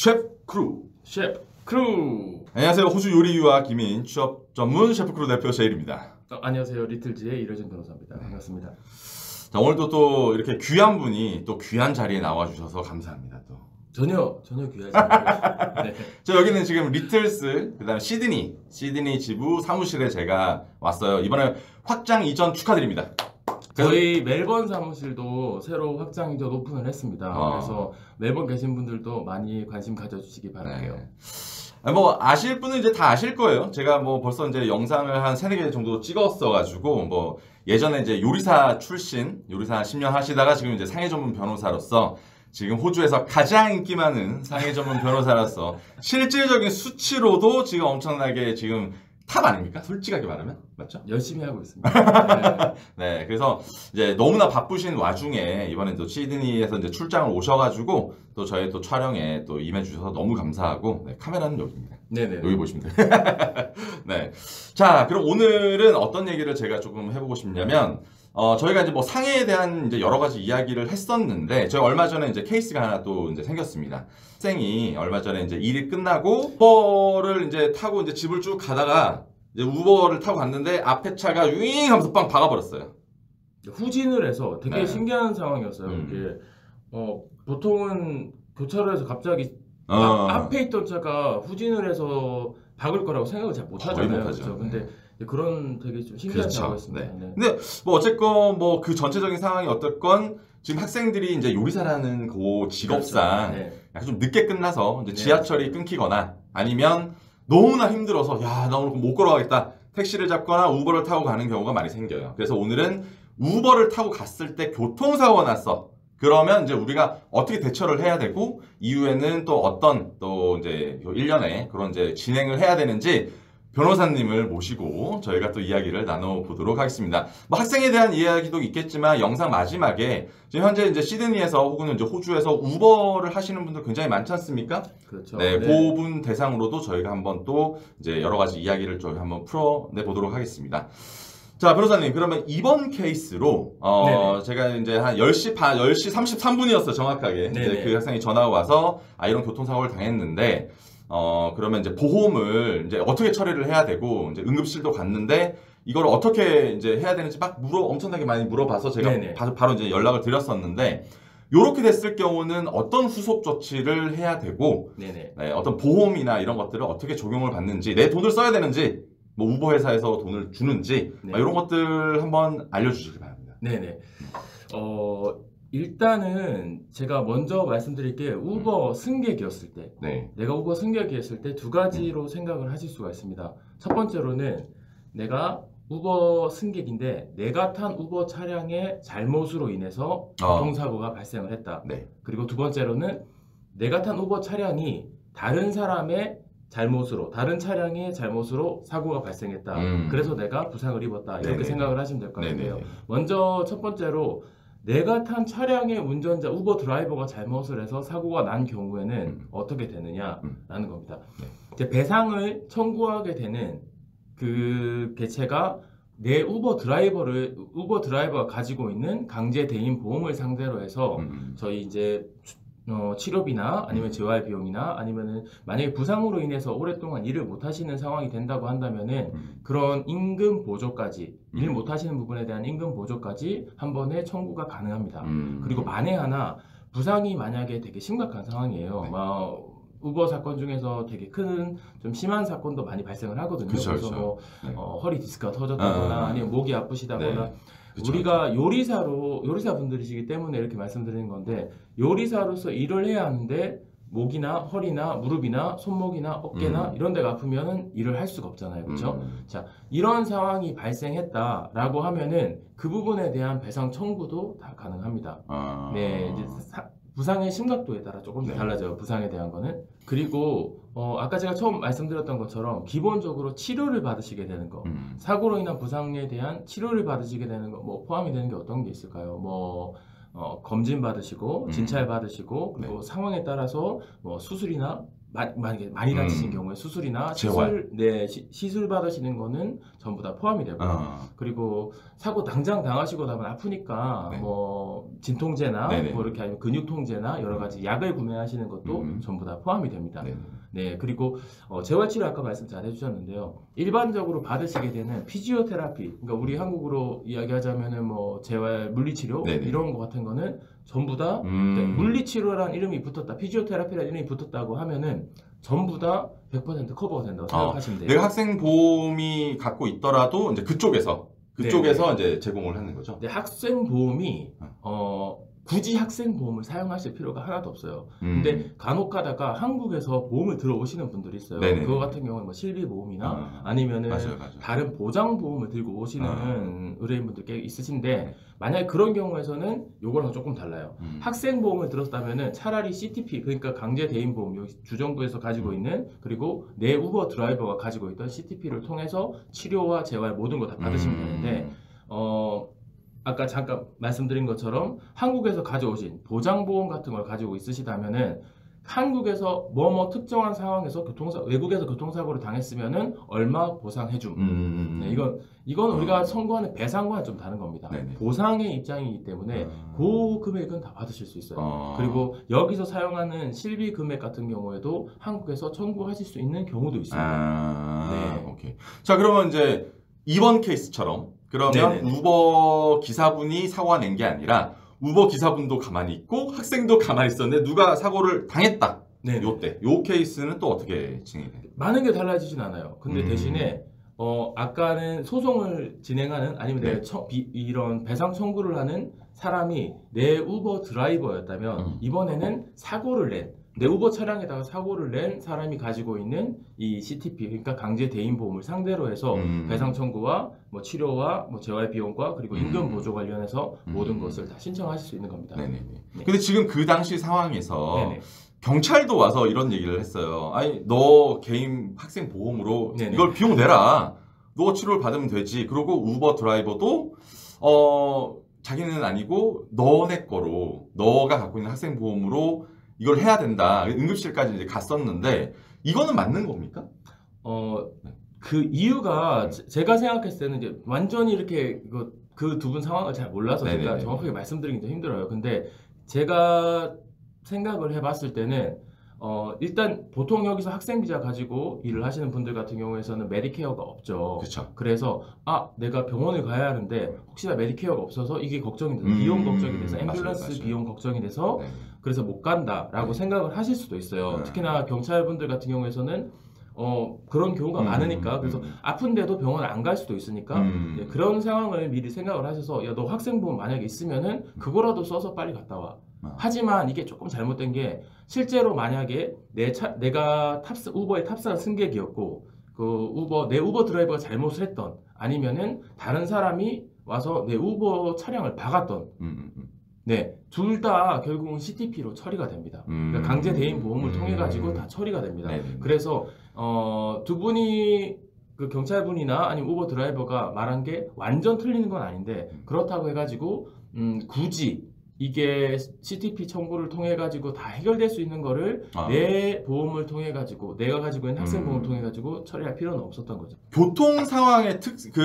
셰프 크루. 셰프 크루. 안녕하세요. 호주 요리 유학 기민 취업 전문 셰프 크루 대표 제일입니다. 안녕하세요. 리틀즈의 이러진 변호사입니다. 반갑습니다. 자, 오늘도 또 이렇게 귀한 분이 또 귀한 자리에 나와주셔서 감사합니다. 또 전혀 귀하지 않고. 네. 자, 여기는 지금 리틀스 그다음 시드니 지부 사무실에 제가 왔어요. 이번에 확장 이전 축하드립니다. 저희 멜번 사무실도 새로 확장 이전 오픈을 했습니다. 그래서 멜번 계신 분들도 많이 관심 가져주시기 바랄게요. 네. 뭐 아실 분은 이제 다 아실 거예요. 제가 뭐 벌써 이제 영상을 한 3-4개 정도 찍었어 가지고 뭐 예전에 이제 요리사 출신, 요리사 10년 하시다가 지금 이제 상해 전문 변호사로서 지금 호주에서 가장 인기 많은 상해 전문 변호사로서 실질적인 수치로도 지금 엄청나게 지금 탑 아닙니까? 솔직하게 말하면 맞죠? 열심히 하고 있습니다. 네, 그래서 이제 너무나 바쁘신 와중에 이번에 또 시드니에서 이제 출장을 오셔가지고 또 저희 또 촬영에 또 임해주셔서 너무 감사하고 네, 카메라는 여기입니다. 네네. 여기 보시면 돼요. 네, 자 그럼 오늘은 어떤 얘기를 제가 조금 해보고 싶냐면 저희가 이제 뭐 상해에 대한 이제 여러 가지 이야기를 했었는데 저희 얼마 전에 이제 케이스가 하나 또 이제 생겼습니다. 학생이 얼마 전에 이제 일이 끝나고 우버를 이제 타고 이제 집을 쭉 가다가 이제 우버를 타고 갔는데 앞에 차가 윙 하면서 빵 박아버렸어요. 후진을 해서 되게 네. 신기한 상황이었어요. 이게 보통은 교차로에서 갑자기 앞에 있던 차가 후진을 해서 박을 거라고 생각을 잘 못하잖아요. 그렇죠? 근데 그런 되게 좀 신기한 상황이었습니다. 네. 네. 근데 뭐 어쨌건 뭐 그 전체적인 상황이 어떻건 지금 학생들이 이제 요리사라는 그 직업상 그렇죠. 네. 약간 좀 늦게 끝나서 이제 네. 지하철이 끊기거나 아니면 너무나 힘들어서 야, 나 오늘 못 걸어가겠다. 택시를 잡거나 우버를 타고 가는 경우가 많이 생겨요. 그래서 오늘은 우버를 타고 갔을 때 교통사고가 났어. 그러면 이제 우리가 어떻게 대처를 해야 되고 이후에는 또 어떤 또 이제 일련의 그런 이제 진행을 해야 되는지 변호사님을 모시고 저희가 또 이야기를 나눠보도록 하겠습니다. 뭐 학생에 대한 이야기도 있겠지만 영상 마지막에 지금 현재 이제 시드니에서 혹은 이제 호주에서 우버를 하시는 분들 굉장히 많지 않습니까? 그렇죠. 네, 네. 그분 대상으로도 저희가 한번 또 이제 여러 가지 이야기를 저희 한번 풀어내 보도록 하겠습니다. 자, 변호사님, 그러면 이번 케이스로 제가 이제 한 10시 33분이었어요, 정확하게. 이제 그 학생이 전화가 와서 이런 교통사고를 당했는데 그러면 이제 보험을 이제 어떻게 처리를 해야 되고 이제 응급실도 갔는데 이걸 어떻게 이제 해야 되는지 막 엄청나게 많이 물어봐서 제가 바로 이제 연락을 드렸었는데 요렇게 됐을 경우는 어떤 후속 조치를 해야 되고 네, 어떤 보험이나 이런 것들을 어떻게 적용을 받는지 내 돈을 써야 되는지 뭐 우버 회사에서 돈을 주는지 이런 것들 한번 알려주시기 바랍니다. 네네. 일단은 제가 먼저 말씀드릴 게 우버 승객이었을 때 내가 우버 승객이었을 때 두 가지로 생각을 하실 수가 있습니다. 첫 번째로는 내가 우버 승객인데 내가 탄 우버 차량의 잘못으로 인해서 교통사고가 발생을 했다. 그리고 두 번째로는 내가 탄 우버 차량이 다른 사람의 잘못으로 다른 차량의 잘못으로 사고가 발생했다. 그래서 내가 부상을 입었다. 이렇게 생각을 하시면 될 것 같아요. 먼저 첫 번째로 내가 탄 차량의 운전자 우버 드라이버가 잘못을 해서 사고가 난 경우에는 어떻게 되느냐라는 겁니다. 이제 배상을 청구하게 되는 그 개체가 내 우버 드라이버가 가지고 있는 강제 대인 보험을 상대로 해서 저희 이제 치료비나 아니면 재활 비용이나 아니면은 만약에 부상으로 인해서 오랫동안 일을 못 하시는 상황이 된다고 한다면은 그런 임금 보조까지 일 못 하시는 부분에 대한 임금 보조까지 한 번에 청구가 가능합니다. 그리고 만에 하나 부상이 만약에 되게 심각한 상황이에요. 우버 사건 중에서 되게 큰 좀 심한 사건도 많이 발생을 하거든요. 그래서 뭐 허리 디스크가 터졌다거나 아니면 목이 아프시다거나 우리가 요리사분들이시기 때문에 이렇게 말씀드리는 건데 요리사로서 일을 해야 하는데 목이나 허리나 무릎이나 손목이나 어깨나 이런 데가 아프면은 일을 할 수가 없잖아요. 그렇죠? 자, 이런 상황이 발생했다라고 하면은 그 부분에 대한 배상 청구도 다 가능합니다. 네, 이제 부상의 심각도에 따라 조금 달라져요. 부상에 대한 거는. 그리고 아까 제가 처음 말씀드렸던 것처럼 기본적으로 치료를 받으시게 되는 거, 사고로 인한 부상에 대한 치료를 받으시게 되는 거 뭐 포함이 되는 게 어떤 게 있을까요? 뭐 검진 받으시고 진찰 받으시고 그리고 상황에 따라서 뭐 수술이나 만약에 많이 다치신 경우에 수술이나 재활. 시술 받으시는 거는 전부 다 포함이 되고 그리고 사고 당장 당하시고 나면 아프니까 네. 뭐 진통제나 네네. 뭐 이렇게 아니면 근육통제나 여러 가지 약을 구매하시는 것도 전부 다 포함이 됩니다. 네네. 네, 그리고 재활치료 아까 말씀 잘 해주셨는데요. 일반적으로 받으시게 되는 피지오테라피, 그러니까 우리 한국으로 이야기하자면은 뭐 재활 물리치료 네네. 이런 거 같은 거는 전부 다 물리치료라는 이름이 붙었다, 피지오테라피라는 이름이 붙었다고 하면은 전부 다 100% 커버가 된다고 생각하시면 돼요. 내가 학생 보험이 갖고 있더라도 이제 그쪽에서 이제 제공을 하는 거죠. 네, 학생 보험이 굳이 학생 보험을 사용하실 필요가 하나도 없어요. 근데 간혹 가다가 한국에서 보험을 들어오시는 분들이 있어요. 네네네. 그거 같은 경우는 뭐 실비보험이나 아니면은 맞아요. 다른 보장 보험을 들고 오시는 의뢰인분들 꽤 있으신데 만약에 그런 경우에서는 요거랑 조금 달라요. 학생 보험을 들었다면은 차라리 CTP, 그러니까 강제 대인 보험, 여기 주정부에서 가지고 있는, 그리고 내 우버 드라이버가 가지고 있던 CTP를 통해서 치료와 재활 모든 거 다 받으시면 되는데 아까 잠깐 말씀드린 것처럼 한국에서 가져오신 보장보험 같은 걸 가지고 있으시다면은 한국에서 뭐뭐 특정한 상황에서 외국에서 교통사고를 당했으면은 얼마 보상해줌. 네, 이건 우리가 청구하는 배상과는 좀 다른 겁니다. 네네. 보상의 입장이기 때문에 그 금액은 다 받으실 수 있어요. 그리고 여기서 사용하는 실비 금액 같은 경우에도 한국에서 청구하실 수 있는 경우도 있습니다. 네. 오케이. 자, 그러면 이제 이번 케이스처럼 그러면 네네네. 우버 기사분이 사고가 낸 게 아니라 우버 기사분도 가만히 있고 학생도 가만히 있었는데 누가 사고를 당했다. 네네. 요 케이스는 또 어떻게 진행이 돼요? 많은 게 달라지진 않아요. 근데 대신에 아까는 소송을 진행하는 아니면 네. 이런 배상 청구를 하는 사람이 내 우버 드라이버였다면 이번에는 사고를 낸 내 우버 차량에다가 사고를 낸 사람이 가지고 있는 이 CTP, 그러니까 강제 대인 보험을 상대로 해서 배상 청구와 뭐 치료와 뭐 재활 비용과 그리고 임금 보조 관련해서 모든 것을 다 신청하실 수 있는 겁니다. 네네네. 네. 근데 지금 그 당시 상황에서 네네. 경찰도 와서 이런 얘기를 했어요. 아니, 너 개인 학생 보험으로 네네. 이걸 비용 내라. 너 치료를 받으면 되지. 그리고 우버 드라이버도 자기는 아니고 너네 거로 너가 갖고 있는 학생 보험으로 이걸 해야 된다. 응급실까지 이제 갔었는데 이거는 맞는 겁니까? 그 이유가 제가 생각했을 때는 이제 완전히 이렇게 그 두 분 상황을 잘 몰라서 제가 네네네. 정확하게 말씀드리기 좀 힘들어요. 근데 제가 생각을 해봤을 때는 일단 보통 여기서 학생 비자 가지고 일을 하시는 분들 같은 경우에서는 메디케어가 없죠. 그렇죠. 그래서 내가 병원을 가야 하는데 혹시나 메디케어가 없어서 이게 걱정이 돼서 비용 걱정이 돼서 앰뷸런스 맞아요. 비용 걱정이 돼서 네. 그래서 못 간다라고 생각을 하실 수도 있어요. 특히나 경찰분들 같은 경우에서는 그런 경우가 많으니까 그래서 아픈데도 병원 안 갈 수도 있으니까 네, 그런 상황을 미리 생각을 하셔서 야, 너 학생보험 만약에 있으면은 그거라도 써서 빨리 갔다 와. 하지만 이게 조금 잘못된 게 실제로 만약에 내가 우버에 탑승한 승객이었고 내 우버 드라이버가 잘못을 했던 아니면은 다른 사람이 와서 내 우버 차량을 박았던 네, 둘 다 결국은 CTP로 처리가 됩니다. 그러니까 강제 대인 보험을 통해 가지고 다 처리가 됩니다. 네네네. 그래서 두 분이 그 경찰분이나 아니면 우버 드라이버가 말한 게 완전 틀리는 건 아닌데 그렇다고 해가지고 굳이 이게 CTP 청구를 통해 가지고 다 해결될 수 있는 거를 내 보험을 통해 가지고 내가 가지고 있는 학생 보험을 통해 가지고 처리할 필요는 없었던 거죠. 교통 상황의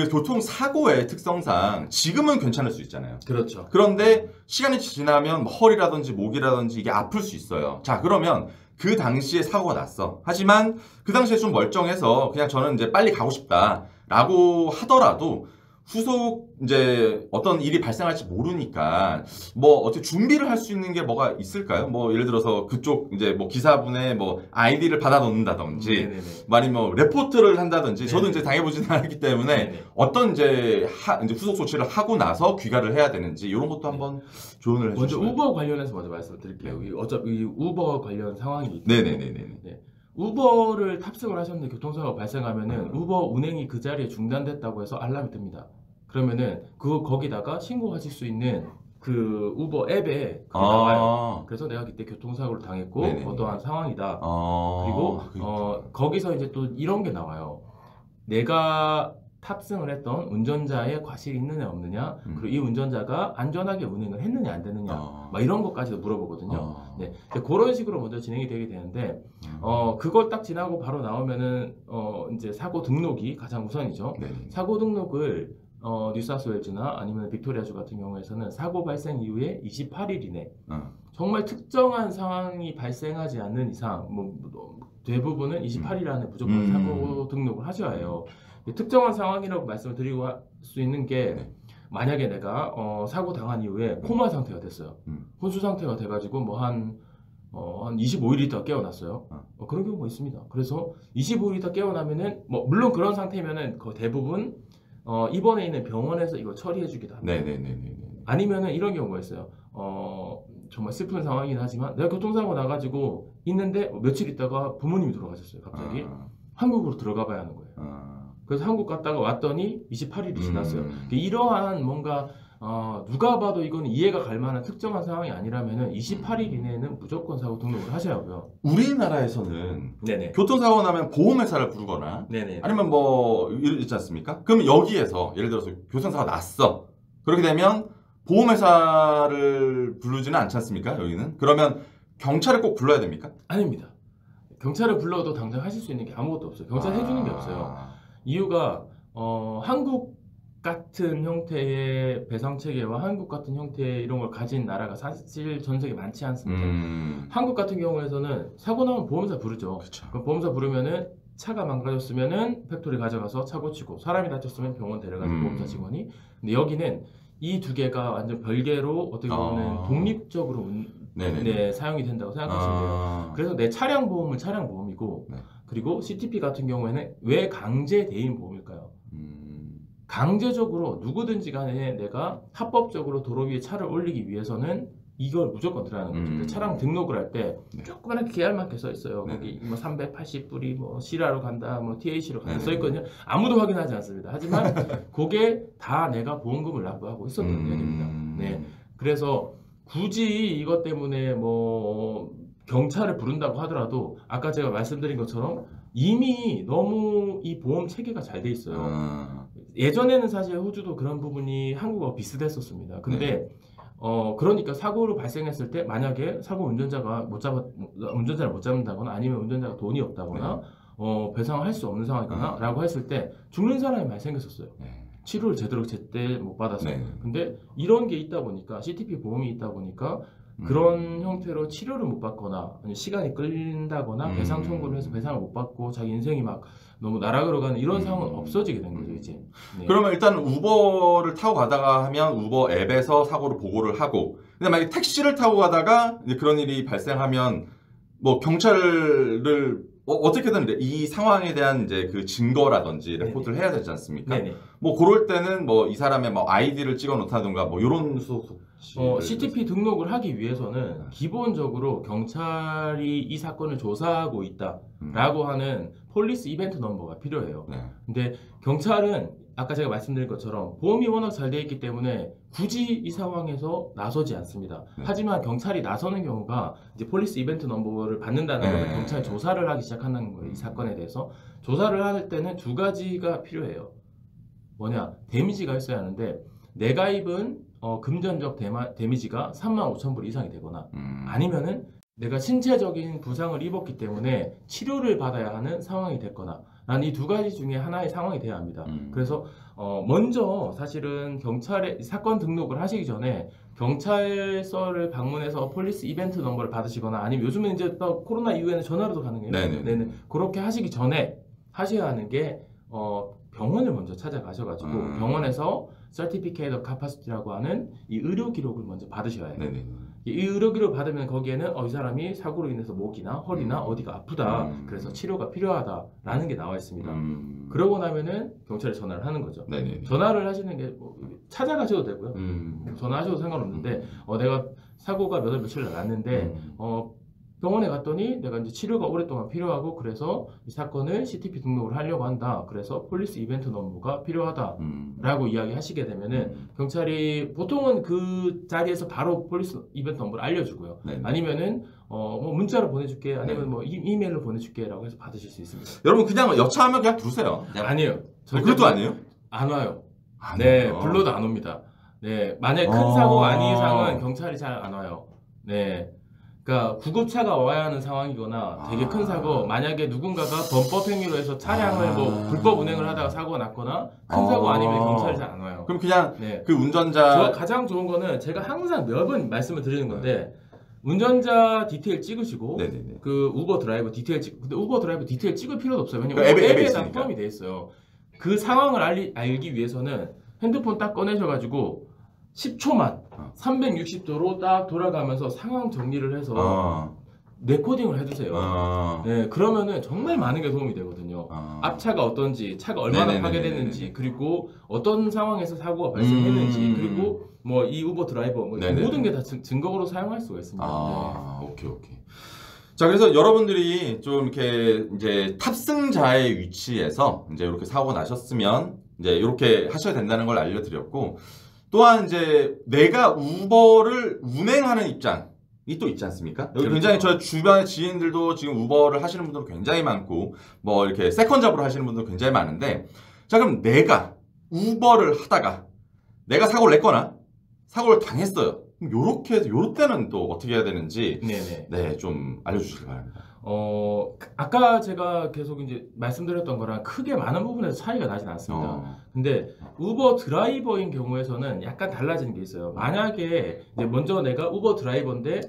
교통 사고의 특성상 지금은 괜찮을 수 있잖아요. 그렇죠. 그런데 시간이 지나면 뭐 허리라든지 목이라든지 이게 아플 수 있어요. 자, 그러면 그 당시에 사고가 났어. 하지만 그 당시에 좀 멀쩡해서 그냥 저는 이제 빨리 가고 싶다라고 하더라도 후속 이제 어떤 일이 발생할지 모르니까 뭐 어떻게 준비를 할 수 있는 게 뭐가 있을까요? 뭐 예를 들어서 그쪽 이제 뭐 기사분의 뭐 아이디를 받아 놓는다든지 아니면 뭐 레포트를 한다든지 저도 이제 당해보지는 않았기 때문에 어떤 이제 후속 조치를 하고 나서 귀가를 해야 되는지 이런 것도 한번 조언을 해주시면. 먼저 우버 관련해서 먼저 말씀드릴게요. 어차피 우버 관련 상황이기 때문에. 네네네네. 우버를 탑승을 하셨는데 교통사고가 발생하면은 우버 운행이 그 자리에 중단됐다고 해서 알람이 뜹니다. 그러면은 거기다가 신고하실 수 있는 그 우버 앱에 그게 나와요. 그래서 내가 그때 교통사고를 당했고 어떠한 상황이다. 그리고 거기서 이제 또 이런 게 나와요. 내가 탑승을 했던 운전자의 과실이 있느냐 없느냐, 그리고 이 운전자가 안전하게 운행을 했느냐 안 됐느냐, 막 이런 것까지도 물어보거든요. 네, 그런 식으로 먼저 진행이 되게 되는데, 그걸 딱 지나고 바로 나오면은 이제 사고 등록이 가장 우선이죠. 네. 사고 등록을 뉴사우스웨일즈나 아니면 빅토리아주 같은 경우에서는 사고 발생 이후에 28일 이내, 정말 특정한 상황이 발생하지 않는 이상, 대부분은 28일 안에 무조건 사고 등록을 하셔야 해요. 특정한 상황이라고 말씀을 드리고 할 수 있는 게, 만약에 내가 사고 당한 이후에 코마 상태가 됐어요. 혼수 상태가 돼가지고 한 25일 있다 깨어났어요. 그런 경우가 있습니다. 그래서 25일 있다 깨어나면은 물론 그런 상태면은 거의 대부분 입원해 있는 병원에서 이거 처리해주기도 합니다. 아니면은 이런 경우가 있어요. 정말 슬픈 상황이긴 하지만 내가 교통사고 나가지고 있는데 며칠 있다가 부모님이 돌아가셨어요. 갑자기 한국으로 들어가 봐야 하는 거예요. 그래서 한국 갔다가 왔더니 28일이 지났어요. 이러한 뭔가 누가 봐도 이거는 이해가 갈 만한 특정한 상황이 아니라면은 28일 이내에는 무조건 사고 등록을 하셔야 하고요. 우리나라에서는 네네. 교통사고 나면 보험회사를 부르거나 네네. 아니면 있지 않습니까? 그럼 여기에서 예를 들어서 교통사고가 났어. 그렇게 되면 보험회사를 부르지는 않지 않습니까? 여기는. 그러면 경찰을 꼭 불러야 됩니까? 아닙니다. 경찰을 불러도 당장 하실 수 있는 게 아무것도 없어요. 경찰 해주는 게 없어요. 이유가 한국 같은 형태의 배상 체계와 한국 같은 형태의 이런 걸 가진 나라가 사실 전 세계에 많지 않습니다. 한국 같은 경우에서는 사고 나면 보험사 부르죠. 그럼 보험사 부르면은 차가 망가졌으면은 팩토리 가져가서 차 고치고, 사람이 다쳤으면 병원 데려가서 보험사 직원이. 근데 여기는 이 두 개가 완전 별개로 어떻게 보면 독립적으로 사용이 된다고 생각하시면 돼요. 그래서 내 차량 보험은 차량 보험이고, 그리고 CTP 같은 경우에는 왜 강제 대인 보험일까요? 강제적으로 누구든지 간에 내가 합법적으로 도로 위에 차를 올리기 위해서는 이걸 무조건 들어가는 거죠. 차량 등록을 할 때 조그맣게 계열마켓 써 있어요. 거기 380불이 실화로 간다, TAC로 간다 써 있거든요. 아무도 확인하지 않습니다. 하지만 그게 다 내가 보험금을 납부하고 있었던 얘기입니다. 네, 그래서 굳이 이것 때문에 경찰을 부른다고 하더라도 아까 제가 말씀드린 것처럼 이미 너무 이 보험 체계가 잘 돼 있어요. 예전에는 사실 호주도 그런 부분이 한국하고 비슷했었습니다. 근데 그러니까 사고로 발생했을 때 만약에 사고 운전자를 못 잡는다거나 아니면 운전자가 돈이 없다거나 배상을 할 수 없는 상황이거나 라고 했을 때 죽는 사람이 많이 생겼었어요. 치료를 제때 못 받아서. 근데 이런 게 있다 보니까, CTP 보험이 있다 보니까 그런 형태로 치료를 못 받거나 아니면 시간이 끌린다거나 배상 청구를 해서 배상을 못 받고 자기 인생이 막 너무 나락으로 가는 이런 상황은 없어지게 된 거죠, 이제. 그러면 일단 우버를 타고 가다가 하면 우버 앱에서 사고를 보고를 하고, 근데 만약에 택시를 타고 가다가 이제 그런 일이 발생하면 경찰을 어떻게든 이 상황에 대한 이제 그 증거라든지 레포트를 해야 되지 않습니까? 그럴 때는 이 사람의 아이디를 찍어 놓다든가 이런 CTP 등록을 하기 위해서는 기본적으로 경찰이 이 사건을 조사하고 있다라고 하는 폴리스 이벤트 넘버가 필요해요. 근데 경찰은 아까 제가 말씀드린 것처럼 보험이 워낙 잘 되어 있기 때문에 굳이 이 상황에서 나서지 않습니다. 하지만 경찰이 나서는 경우가 이제 폴리스 이벤트 넘버를 받는다는 것은 경찰 조사를 하기 시작한다는 거예요. 이 사건에 대해서. 조사를 할 때는 두 가지가 필요해요. 데미지가 있어야 하는데, 내가입은 금전적 데미지가 35,000불 이상이 되거나, 아니면은 내가 신체적인 부상을 입었기 때문에 치료를 받아야 하는 상황이 됐거나, 난 이 두 가지 중에 하나의 상황이 돼야 합니다. 그래서 먼저 사실은 경찰에 사건 등록을 하시기 전에 경찰서를 방문해서 폴리스 이벤트 넘버를 받으시거나, 아니면 요즘은 이제 또 코로나 이후에는 전화로도 가능해요. 그렇게 하시기 전에 하셔야 하는 게 병원을 먼저 찾아가셔가지고 병원에서 Certificate of Capacity라고 하는 이 의료 기록을 먼저 받으셔야 해요. 이 의료 기록을 받으면 거기에는 이 사람이 사고로 인해서 목이나 허리나 어디가 아프다, 그래서 치료가 필요하다라는 게 나와 있습니다. 그러고 나면은 경찰에 전화를 하는 거죠. 전화를 하시는 게 찾아가셔도 되고요. 전화하셔도 상관없는데 내가 사고가 몇 월 며칠 날 났는데 병원에 갔더니 내가 이제 치료가 오랫동안 필요하고, 그래서 이 사건을 CTP 등록을 하려고 한다. 그래서 폴리스 이벤트 넘버가 필요하다라고 이야기하시게 되면은 경찰이 보통은 그 자리에서 바로 폴리스 이벤트 넘버를 알려주고요. 아니면은 문자로 보내줄게, 아니면 이메일로 보내줄게라고 해서 받으실 수 있습니다. 여러분 그냥 여차하면 그냥 부르세요. 아니에요. 그것도 아니에요? 안 와요. 안 네, 와요? 불러도 안 옵니다. 네, 만약에 큰 사고 아닌 이상은 경찰이 잘 안 와요. 네. 그러니까 구급차가 와야 하는 상황이거나 되게 큰 사고, 만약에 누군가가 범법 행위로 해서 차량을 뭐 불법 운행을 하다가 사고가 났거나 큰 사고 아니면 경찰이 잘 안 와요. 그럼 그냥 네. 그 운전자 가장 좋은 거는 제가 항상 매번 말씀을 드리는 건데, 운전자 디테일 찍으시고 네네네. 그 우버 드라이버 디테일 근데 우버 드라이버 디테일 찍을 필요도 없어요. 왜냐면 그 앱에 앱에 다 있으니까. 포함이 돼 있어요. 그 상황을 알기 위해서는 핸드폰 딱 꺼내셔가지고 10초만 360도로 딱 돌아가면서 상황 정리를 해서 레코딩을 해두세요. 네, 그러면은 정말 많은 게 도움이 되거든요. 앞차가 어떤지, 차가 얼마나 파괴됐는지, 그리고 어떤 상황에서 사고가 발생했는지, 그리고 뭐 이 우버 드라이버 뭐 모든 게 다 증거로 사용할 수가 있습니다. 오케이. 자, 그래서 여러분들이 좀 이렇게 이제 탑승자의 위치에서 이제 이렇게 사고가 나셨으면 이제 이렇게 하셔야 된다는 걸 알려드렸고, 또한 이제 내가 우버를 운행하는 입장이 또 있지 않습니까? 여기 굉장히 저 주변의 지인들도 지금 우버를 하시는 분들 굉장히 많고, 뭐 이렇게 세컨잡으로 하시는 분들 굉장히 많은데, 자, 그럼 내가 우버를 하다가 내가 사고를 냈거나 사고를 당했어요. 그럼 요렇게 해서 요럴 때는 또 어떻게 해야 되는지 좀 알려주시기 바랍니다. 아까 제가 계속 이제 말씀드렸던 거랑 크게 많은 부분에서 차이가 나진 않습니다. 근데 우버 드라이버인 경우에서는 약간 달라지는 게 있어요. 만약에 이제 먼저 내가 우버 드라이버인데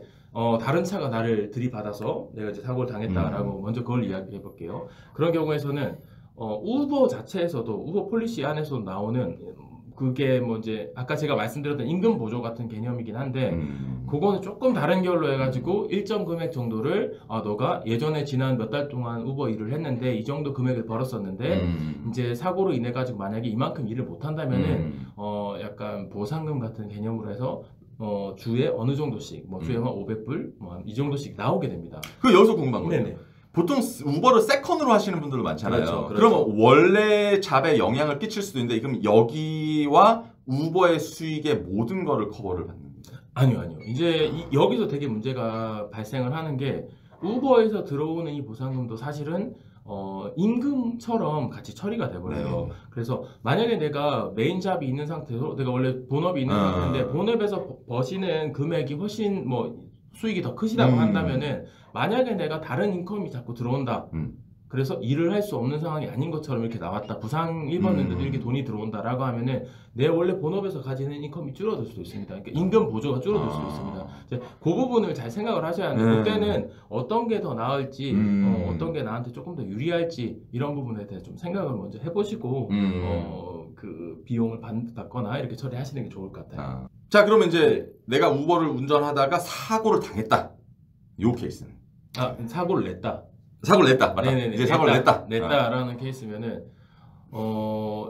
다른 차가 나를 들이받아서 내가 이제 사고를 당했다라고 먼저 그걸 이야기해 볼게요. 그런 경우에서는 우버 자체에서도 우버 폴리시 안에서 나오는 그게 뭐 이제 아까 제가 말씀드렸던 임금 보조 같은 개념이긴 한데 그거는 조금 다른 결로 해가지고 일정 금액 정도를 너가 예전에 지난 몇 달 동안 우버 일을 했는데 이 정도 금액을 벌었었는데 이제 사고로 인해 가지고 만약에 이만큼 일을 못 한다면은 약간 보상금 같은 개념으로 해서 주에 어느 정도씩 뭐 주에 한 500불 뭐 이 정도씩 나오게 됩니다. 그 여기서 궁금한 거예요. 네네. 보통 우버를 세컨으로 하시는 분들도 많잖아요. 그렇죠. 그러면 원래 잡에 영향을 끼칠 수도 있는데 그럼 여기와 우버의 수익의 모든 거를 커버를 받는 거예요? 아니요. 이제 여기서 되게 문제가 발생을 하는 게 우버에서 들어오는 이 보상금도 사실은 임금처럼 같이 처리가 돼버려요. 그래서 만약에 내가 메인 잡이 있는 상태로 내가 원래 본업이 있는 상태인데 본업에서 버시는 금액이 훨씬 뭐 수익이 더 크시다고 한다면은 만약에 내가 다른 인컴이 자꾸 들어온다. 그래서 일을 할 수 없는 상황이 아닌 것처럼 이렇게 나왔다. 부상 입었는데도 이렇게 돈이 들어온다라고 하면은 내 원래 본업에서 가지는 인컴이 줄어들 수도 있습니다. 그러니까 임금 보조가 줄어들 수도 있습니다. 이제 그 부분을 잘 생각을 하셔야 하는데 그때는 어떤 게 더 나을지 어떤 게 나한테 조금 더 유리할지 이런 부분에 대해 좀 생각을 먼저 해보시고 그 비용을 받거나 이렇게 처리하시는 게 좋을 것 같아요. 자, 그러면 이제 내가 우버를 운전하다가 사고를 당했다. 요 케이스는 사고를 냈다. 사고를 냈다. 맞다. 네네네. 이제 사고를 냈다라는 케이스면은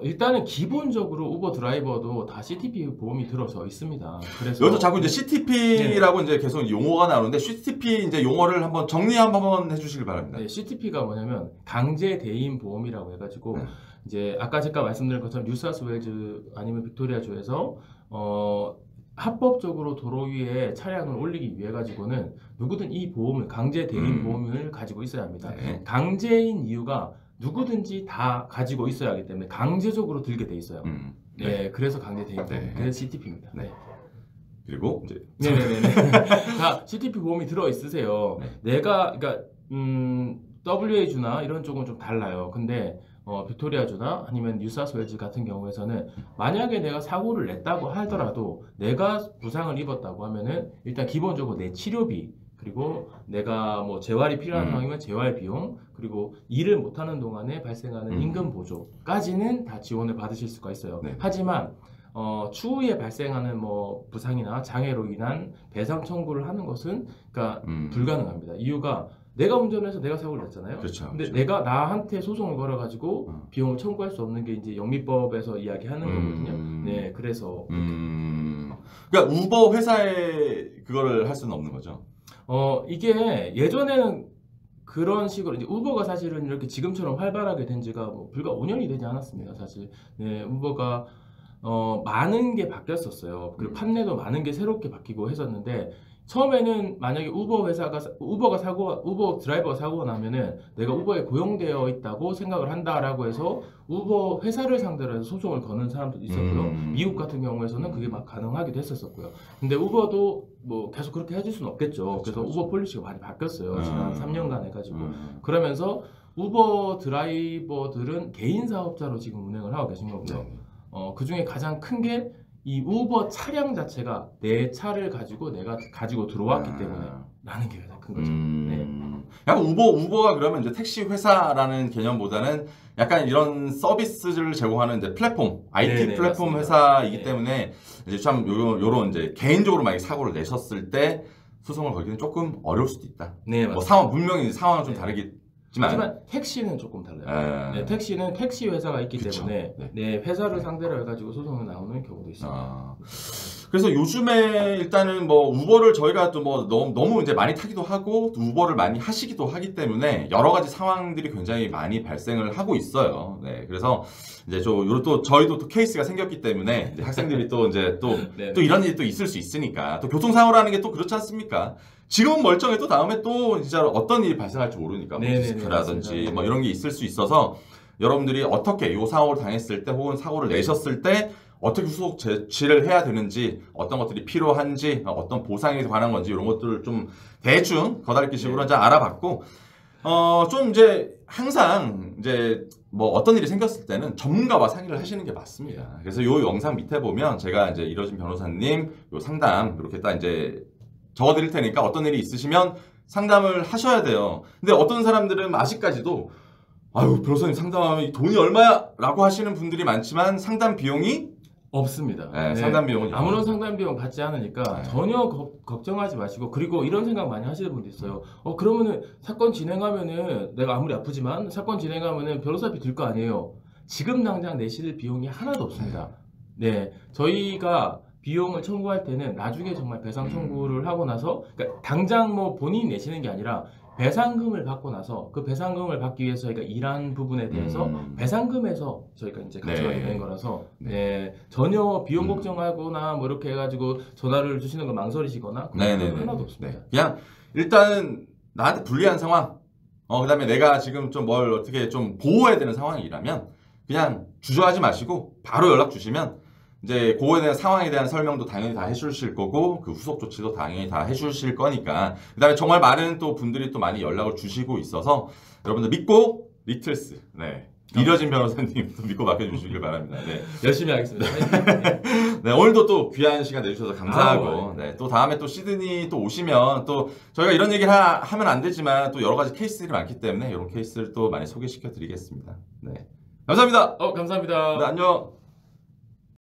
일단은 기본적으로 우버 드라이버도 다 CTP 보험이 들어서 있습니다. 그래서 여기서 자꾸 이제 CTP라고 이제 계속 용어가 나오는데 CTP 이제 용어를 한번 정리 한번 해주시길 바랍니다. 네, CTP가 뭐냐면 강제 대인 보험이라고 해가지고 이제 아까 제가 말씀드린 것처럼 뉴사우스웨일즈 아니면 빅토리아주에서 합법적으로 도로 위에 차량을 올리기 위해 가지고는 누구든 이 보험을 강제 대인 보험을 가지고 있어야 합니다. 강제인 이유가 누구든지 다 가지고 있어야 하기 때문에 강제적으로 들게 돼 있어요. 네, 그래서 강제 대인 보험. 그래서 CTP입니다. 네. 그리고 이제 다 CTP 보험이 들어 있으세요. 내가 그러니까 WA주나 이런 쪽은 좀 달라요. 근데 빅토리아주나 아니면 뉴사우스웨일즈 같은 경우에서는 만약에 내가 사고를 냈다고 하더라도 내가 부상을 입었다고 하면은 일단 기본적으로 내 치료비 그리고 내가 뭐 재활이 필요한 상황이면 재활 비용 그리고 일을 못하는 동안에 발생하는 임금 보조까지는 다 지원을 받으실 수가 있어요. 하지만 추후에 발생하는 뭐 부상이나 장애로 인한 배상 청구를 하는 것은 그러니까 불가능합니다. 이유가 내가 운전해서 내가 사고를 냈잖아요. 근데 내가 나한테 소송을 걸어가지고 비용을 청구할 수 없는 게 이제 영미법에서 이야기하는 거거든요. 네, 그래서 그러니까 우버 회사에 그거를 할 수는 없는 거죠. 이게 예전에는 그런 식으로 이제 우버가 사실은 이렇게 지금처럼 활발하게 된 지가 뭐 불과 5년이 되지 않았습니다. 사실 네, 우버가 많은 게 바뀌었었어요. 그리고 판례도 많은 게 새롭게 바뀌고 했었는데 처음에는 만약에 우버 드라이버가 사고가 나면은 내가 우버에 고용되어 있다고 생각을 한다라고 해서 우버 회사를 상대로 해서 소송을 거는 사람도 있었고요. 미국 같은 경우에서는 그게 막 가능하기도 했었었고요. 근데 우버도 뭐 계속 그렇게 해줄 수는 없겠죠. 그래서 우버 폴리시가 많이 바뀌었어요. 지난 3년간 해가지고. 그러면서 우버 드라이버들은 개인 사업자로 지금 운행을 하고 계신 거고요. 그 중에 가장 큰 게 이 우버 차량 자체가 내 차를 가지고 내가 가지고 들어왔기 때문에 라는 게 가장 큰 거죠. 네. 약간 우버가 그러면 이제 택시 회사라는 개념보다는 약간 이런 서비스를 제공하는 이제 플랫폼, IT 네네, 플랫폼 맞습니다. 회사이기 네. 때문에 이제 참 요런 이제 개인적으로 만약 사고를 내셨을 때 소송을 걸기는 조금 어려울 수도 있다. 네, 뭐 맞습니다. 분명히 상황은 좀 네. 다르겠지만 하지만 택시는 조금 달라요. 네, 택시는 택시 회사가 있기 그쵸. 때문에 네, 회사를 상대로 해가지고 소송이 나오는 경우도 있습니다. 그래서 요즘에 일단은 뭐 우버를 저희가 또 뭐 너무 이제 많이 타기도 하고 또 우버를 많이 하시기도 하기 때문에 여러 가지 상황들이 굉장히 많이 발생을 하고 있어요. 네, 그래서 이제 또 저희도 또 케이스가 생겼기 때문에 이제 학생들이 또 이제 네. 또 이런 일이 또 있을 수 있으니까 또 교통사고라는 게 또 그렇지 않습니까? 지금은 멀쩡해도 다음에 또 진짜 어떤 일이 발생할지 모르니까 뭐 디스크라든지 뭐 이런 게 있을 수 있어서 여러분들이 어떻게 요 사고를 당했을 때 혹은 사고를 내셨을 때 어떻게 후속 조치를 해야 되는지 어떤 것들이 필요한지 어떤 보상에 관한 건지 이런 것들을 좀 대충 거다리기식으로 이제 알아봤고 좀 이제 항상 이제 뭐 어떤 일이 생겼을 때는 전문가와 상의를 하시는 게 맞습니다. 그래서 요 영상 밑에 보면 제가 이제 이러진 변호사님 요 상담 이렇게 딱 이제 적어드릴 테니까 어떤 일이 있으시면 상담을 하셔야 돼요. 근데 어떤 사람들은 아직까지도 아유 변호사님 상담하면 돈이 얼마야? 라고 하시는 분들이 많지만 상담 비용이 없습니다. 네, 상담 비용은 아무런 상담 비용 받지 않으니까 전혀 걱정하지 마시고 그리고 이런 생각 많이 하시는 분도 있어요. 그러면은 사건 진행하면은 내가 아무리 아프지만 사건 진행하면은 변호사비 들 거 아니에요. 지금 당장 내실 비용이 하나도 없습니다. 네, 저희가 비용을 청구할 때는 나중에 정말 배상 청구를 하고 나서 그러니까 당장 뭐 본인이 내시는 게 아니라 배상금을 받고 나서 그 배상금을 받기 위해서 저희가 일한 부분에 대해서 배상금에서 저희가 이제 가져가게 되는 거라서 전혀 비용 걱정하거나 뭐 이렇게 해가지고 전화를 주시는 걸 망설이시거나 그런 건 하나도 없습니다. 그냥 일단 나한테 불리한 상황 그다음에 내가 지금 좀 뭘 어떻게 좀 보호해야 되는 상황이라면 그냥 주저하지 마시고 바로 연락 주시면 이제 그거에 대한 상황에 대한 설명도 당연히 다 해주실 거고 그 후속 조치도 당연히 다 해주실 거니까 그다음에 정말 많은 또 분들이 또 많이 연락을 주시고 있어서 여러분들 믿고 리틀스 이러진 변호사님도 믿고 맡겨주시길 바랍니다. 네. 열심히 하겠습니다. 네, 오늘도 또 귀한 시간 내주셔서 감사하고 또 다음에 또 시드니 또 오시면 또 저희가 이런 얘기를 하면 안 되지만 또 여러 가지 케이스들이 많기 때문에 이런 케이스를 또 많이 소개시켜 드리겠습니다. 네, 감사합니다. 감사합니다. 네, 안녕.